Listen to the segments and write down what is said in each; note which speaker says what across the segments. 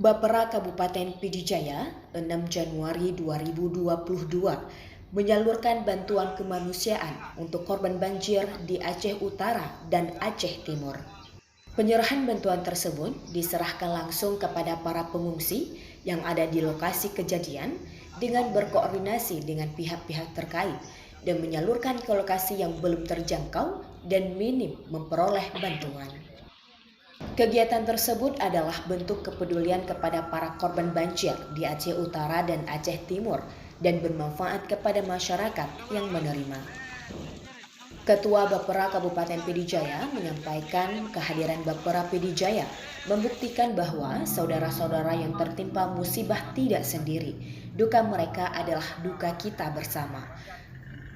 Speaker 1: Bapera Kabupaten Pd Jaya 6 Januari 2022 menyalurkan bantuan kemanusiaan untuk korban banjir di Aceh Utara dan Aceh Timur. Penyerahan bantuan tersebut diserahkan langsung kepada para pengungsi yang ada di lokasi kejadian dengan berkoordinasi dengan pihak-pihak terkait dan menyalurkan ke lokasi yang belum terjangkau dan minim memperoleh bantuan. Kegiatan tersebut adalah bentuk kepedulian kepada para korban banjir di Aceh Utara dan Aceh Timur dan bermanfaat kepada masyarakat yang menerima. Ketua Bapera Kabupaten Pd Jaya menyampaikan kehadiran Bapera Pd Jaya membuktikan bahwa saudara-saudara yang tertimpa musibah tidak sendiri. Duka mereka adalah duka kita bersama.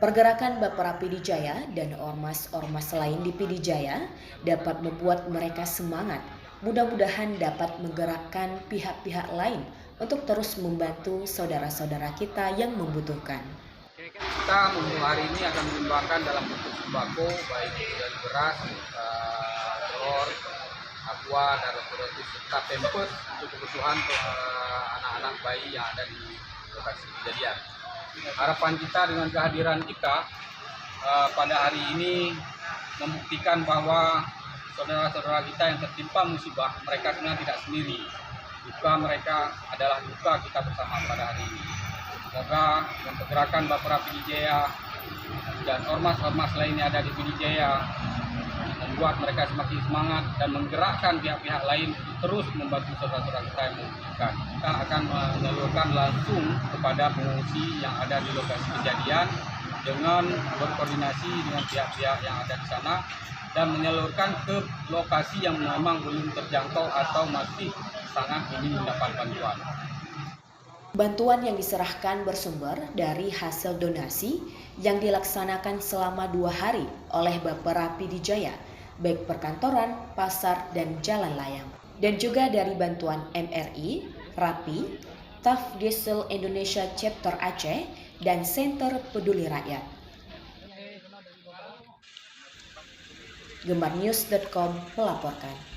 Speaker 1: Pergerakan Bapera Pd Jaya dan ormas-ormas lain di Pd Jaya dapat membuat mereka semangat. Mudah-mudahan dapat menggerakkan pihak-pihak lain untuk terus membantu saudara-saudara kita yang membutuhkan.
Speaker 2: Kita hari ini akan menyumbangkan dalam bentuk sembako, baik dari beras, telur, aqua, dan roti serta pampers untuk kebutuhan anak-anak bayi yang ada di lokasi kejadian. Harapan kita dengan kehadiran kita pada hari ini membuktikan bahwa saudara-saudara kita yang tertimpa musibah, mereka sebenarnya tidak sendiri. Duka mereka adalah duka kita bersama pada hari ini. Semoga dengan pergerakan Bapera Pd Jaya dan ormas-ormas lainnya ada di Pd Jaya membuat mereka semakin semangat dan menggerakkan pihak-pihak lain terus membantu saudara-saudara kita yang membutuhkan. Kita akan menyalurkan langsung kepada pengungsi yang ada di lokasi kejadian dengan berkoordinasi dengan pihak-pihak yang ada di sana dan menyalurkan ke lokasi yang memang belum terjangkau atau masih sangat ingin mendapat bantuan.
Speaker 1: Bantuan yang diserahkan bersumber dari hasil donasi yang dilaksanakan selama 2 hari oleh Bapera Pd Jaya, baik perkantoran, pasar, dan jalan layang. Dan juga dari bantuan MRI, RAPI, TAF Diesel Indonesia Chapter Aceh, dan Center Peduli Rakyat. Gemarnews.com melaporkan.